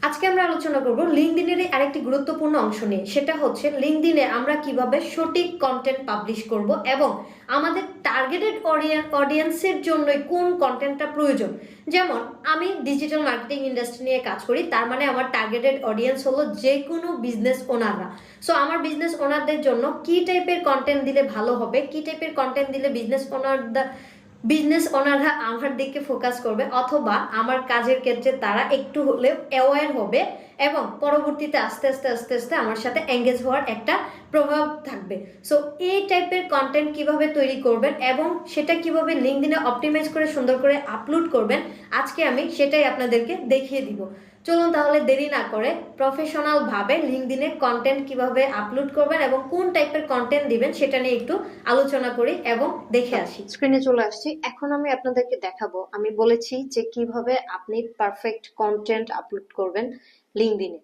আজকে আমরা আলোচনা করব লিঙ্কডইনের আরেকটি গুরুত্বপূর্ণ অংশ নিয়ে। সেটা হচ্ছে লিঙ্কডইনে আমরা কিভাবে সঠিক কন্টেন্ট পাবলিশ করব এবং আমাদের টার্গেটেড অডিয়েন্সের জন্য কোন কন্টেন্টটা প্রয়োজন। যেমন আমি ডিজিটাল মার্কেটিং ইন্ডাস্ট্রি নিয়ে কাজ করি, তার মানে আমার টার্গেটেড অডিয়েন্স হলো যে কোনো বিজনেস ওনাররা। সো আমার বিজনেস ওনারদের জন্য কি টাইপের কন্টেন্ট দিলে ভালো হবে, কি টাইপের কন্টেন্ট দিলে বিজনেস ওনাররা আমার দিকে ফোকাস করবে, অথবা আমার কাজের ক্ষেত্রে তারা একটু হলেও অ্যাওয়্যার হবে এবং পরবর্তীতে আস্তে আস্তে আস্তে আস্তে আমার সাথে এঙ্গেজ হওয়ার একটা প্রভাব থাকবে। সো এই টাইপের কন্টেন্ট কিভাবে তৈরি করবেন এবং সেটা কিভাবে লিঙ্কডইনে অপটিমাইজ করে সুন্দর করে আপলোড করবেন, আজকে আমি সেটাই আপনাদেরকে দেখিয়ে দিব। চলুন তাহলে দেরি না করে প্রফেশনাল ভাবে লিঙ্কডইনে কন্টেন্ট কিভাবে আপলোড করবেন এবং কোন টাইপের কন্টেন্ট দিবেন সেটা নিয়ে একটু আলোচনা করি এবং দেখে আসি। স্ক্রিনে চলে আসছি, এখন আমি আপনাদেরকে দেখাবো। আমি বলেছি যে কিভাবে আপনি পারফেক্ট কন্টেন্ট আপলোড করবেন লিঙ্কডইনে।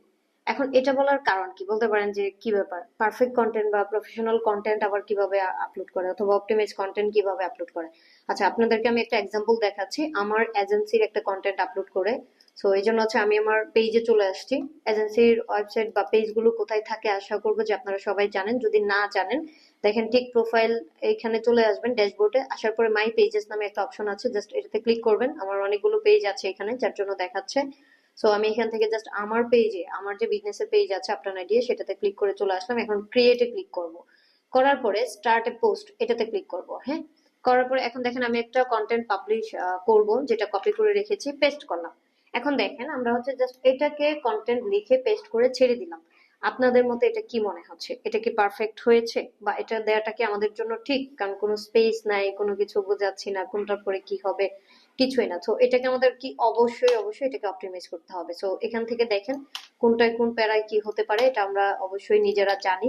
এখন এটা বলার কারণ কি, বলতে পারেন যে কি ব্যাপার, পারফেক্ট কন্টেন্ট বা প্রফেশনাল কন্টেন্ট আবার কিভাবে আপলোড করে, অথবা অপটিমাইজ কন্টেন্ট কিভাবে আপলোড করে। আচ্ছা, আপনাদেরকে আমি একটা এক্সাম্পল দেখাচ্ছি আমার এজেন্সির একটা কন্টেন্ট আপলোড করে। সো এই জন্য হচ্ছে আমি আমার পেজে চলে আসছি। এজেন্সির ওয়েবসাইট বা পেজ গুলো কোথায় থাকে আশা করবো যে আপনারা সবাই জানেন। যদি না জানেন, দেখেন ঠিক প্রোফাইল এইখানে চলে আসবেন, ড্যাশবোর্ডে আসার পরে মাই পেজেস নামে একটা অপশন আছে, জাস্ট এটাতে ক্লিক করবেন। আমার অনেকগুলো পেজ আছে এখানে, যার জন্য দেখাচ্ছে। সো আমি এখান থেকে জাস্ট আমার পেজে, আমার যে বিজনেসের পেজ আছে আপনার আইডিয়া, সেটাতে ক্লিক করে চলে আসলাম। এখন ক্রিয়েটে ক্লিক করব, করার পরে স্টার্ট এ পোস্ট এটাতে ক্লিক করব। হ্যাঁ, করার পরে এখন দেখেন আমি একটা কন্টেন্ট পাবলিশ করব, যেটা কপি করে রেখেছি, পেস্ট করলাম। এখন দেখেন আমরা হচ্ছে জাস্ট এটাকে কন্টেন্ট লিখে পেস্ট করে ছেড়ে দিলাম। আপনাদের মতে এটা কি মনে হচ্ছে, এটা কি পারফেক্ট হয়েছে, বা এটা দেওয়াটা কি আমাদের জন্য ঠিক? কারণ কোনো স্পেস নাই, কোনো কিছু বোঝাচ্ছি না কোনটার পরে কি হবে, কিছুই না। তো এটাকে আমাদের কি অবশ্যই অবশ্যই এটাকে অপটিমাইজ করতে হবে। সো এখান থেকে দেখেন কোনটায় কোন প্যারায় কি হতে পারে, এটা আমরা অবশ্যই নিজেরা জানি।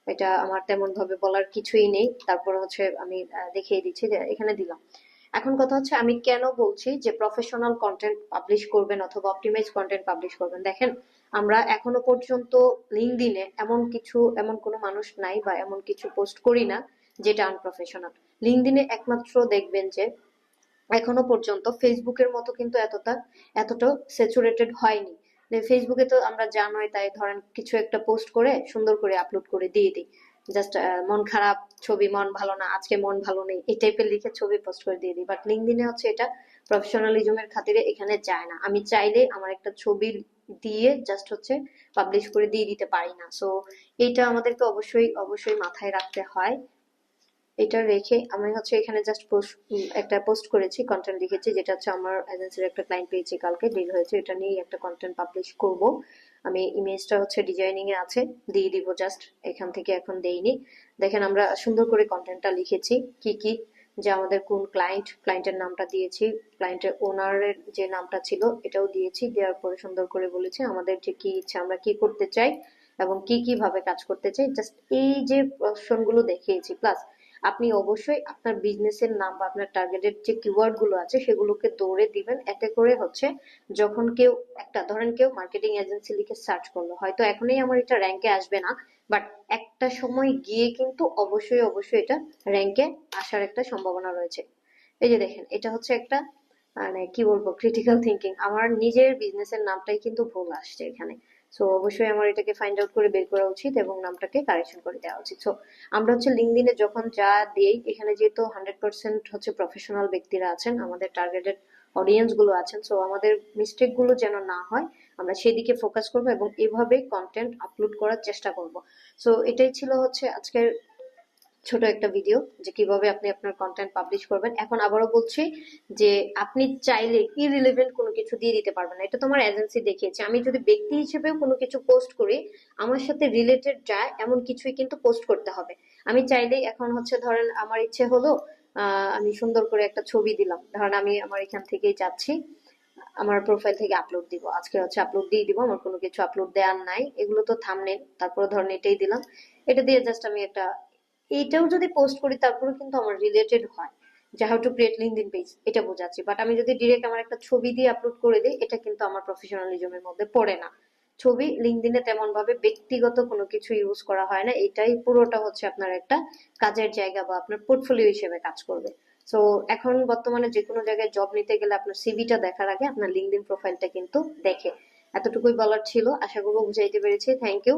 এটা আমার তেমন ভাবে বলার কিছুই নেই। তারপরে হচ্ছে আমি দেখিয়ে দিচ্ছি যে এখানে দিলাম। এখন কথা হচ্ছে আমি কেন বলছি যে প্রফেশনাল কন্টেন্ট পাবলিশ করবেন অথবা অপটিমাইজ কন্টেন্ট পাবলিশ করবেন। দেখেন আমরা এখনো পর্যন্ত লিঙ্কডইনে এমন কোনো মানুষ নাই বা এমন কিছু পোস্ট করি না যেটা আনপ্রফেশনাল। লিঙ্কডইনে একমাত্র দেখবেন যে এখনো পর্যন্ত ফেসবুকের মতো কিন্তু এতটা স্যাচুরেটেড হয়নি। ফেসবুকে তো আমরা জানোই, তাই ধরেন কিছু একটা পোস্ট করে সুন্দর করে আপলোড করে দিয়ে দিই। জাস্ট মন খারাপ ছবি, মন ভালো না, আজকে মন ভালো নেই, এই টাইপের লিখে ছবি পোস্ট করে দিয়ে দিই। বাট লিঙ্কডইনে হচ্ছে এটা প্রফেশনালিজমের খাতিরে এখানে যায় না। আমি চাইলে আমার একটা ছবি দিয়ে জাস্ট হচ্ছে পাবলিশ করে দিয়ে দিতে পারি না। সো এটা আমাদেরকে অবশ্যই অবশ্যই মাথায় রাখতে হয়। এটা রেখে আমি হচ্ছে এখানে জাস্ট একটা পোস্ট করেছি, কন্টেন্ট লিখেছি, যেটা হচ্ছে আমার এজেন্সির একটা ক্লায়েন্ট পেয়েছি, কালকে ডিল হয়েছে, এটা নিয়ে একটা কন্টেন্ট পাবলিশ করব। আমি ইমেজটা হচ্ছে ডিজাইনিং এ আছে, দিয়ে দিব জাস্ট, এখান থেকে এখন দেইনি। দেখেন আমরা সুন্দর করে কন্টেন্টটা লিখেছি, কি কি যে আমাদের কোন ক্লায়েন্টের নামটা দিয়েছি, ক্লায়েন্টের ওনারের যে নামটা ছিল এটাও দিয়েছি। দেওয়ার পরে সুন্দর করে বলেছি আমাদের যে কি ইচ্ছা, আমরা কি করতে চাই এবং কি কি ভাবে কাজ করতে চাই, জাস্ট এই যে অপশন গুলো দেখিয়েছি। প্লাস আপনি অবশ্যই আপনার বিজনেসের নাম বা আপনার টার্গেটেড যে কিওয়ার্ড গুলো আছে সেগুলোকে দৌড়ে দিবেন। এতে করে হচ্ছে যখন কেউ একটা, ধরেন কেউ মার্কেটিং এজেন্সি লিখে সার্চ করলো, হয়তো এখনই আমার এটা র্যাঙ্কে আসবে না, বাট একটা সময় গিয়ে কিন্তু অবশ্যই অবশ্যই এটা র্যাঙ্কে আসার একটা সম্ভাবনা রয়েছে। এই যে দেখেন এটা হচ্ছে একটা, মানে কি বলবো, ক্রিটিক্যাল থিঙ্কিং। আমার নিজের বিজনেসের নামটাই কিন্তু ভুল আসছে এখানে। সো অবশ্যই আমার এটাকে ফাইন্ড আউট করে বের করা উচিত এবং নামটাকে কারেকশন করে দেওয়া উচিত। সো আমরা হচ্ছে লিঙ্কডইনে যখন যা দিই, এখানে যেহেতু 100% হচ্ছে প্রফেশনাল ব্যক্তিরা আছেন, আমাদের টার্গেটেড অডিয়েন্স গুলো আছেন, সো আমাদের মিস্টেক গুলো যেন না হয় আমরা সেদিকে ফোকাস করবো এবং এভাবে কন্টেন্ট আপলোড করার চেষ্টা করব। সো এটাই ছিল হচ্ছে আজকের ছোট একটা ভিডিও, যে কিভাবে আপনি আপনার কন্টেন্ট পাবলিশ করবেন। এখন আবারও বলছি যে আপনি চাইলে ইরিলেভেন্ট কোনো কিছু দিয়ে দিতে পারবেন না, এটা তোমার এজেন্সি দেখিয়েছে। আমি যদি ব্যক্তি হিসেবেও কোনো কিছু পোস্ট করি, আমার সাথে রিলেটেড যায় এমন কিছুই কিন্তু পোস্ট করতে হবে। আমি চাইলেই এখন হচ্ছে ধরেন আমার ইচ্ছে হলো আমি সুন্দর করে একটা ছবি দিলাম, ধরেন আমি আমার এখান থেকেই যাচ্ছি, আমার প্রোফাইল থেকে আপলোড দিব, আজকে হচ্ছে আপলোড দিয়ে দিব, আমার কোনো কিছু আপলোড দেওয়ার নাই, এগুলো তো থাম্বনেল। তারপরে ধরেন এটাই দিলাম, এটা দিয়ে জাস্ট আমি একটা, এইটাও যদি পোস্ট করি তারপরে কিন্তু আমার রিলেটেড হয়, যে how to create LinkedIn page, এটা বোঝাচ্ছি। বাট আমি যদি ডিরেক্ট আমার একটা ছবি দিয়ে আপলোড করে দিই, এটা কিন্তু আমার প্রফেশনালিজমের মধ্যে পড়ে না। ছবি লিঙ্কডইনে তেমন ভাবে ব্যক্তিগত কোনো কিছু ইউজ করা হয় না, এটাই পুরোটা হচ্ছে আপনার একটা কাজের জায়গা বা আপনার পোর্টফোলিও হিসেবে কাজ করবে। সো এখন বর্তমানে যে কোনো জায়গায় জব নিতে গেলে আপনার সিভিটা দেখার আগে আপনার লিঙ্কডইন প্রোফাইলটা কিন্তু দেখে। এতটুকুই বলার ছিল, আশা করবো বুঝাইতে পেরেছি। Thank you.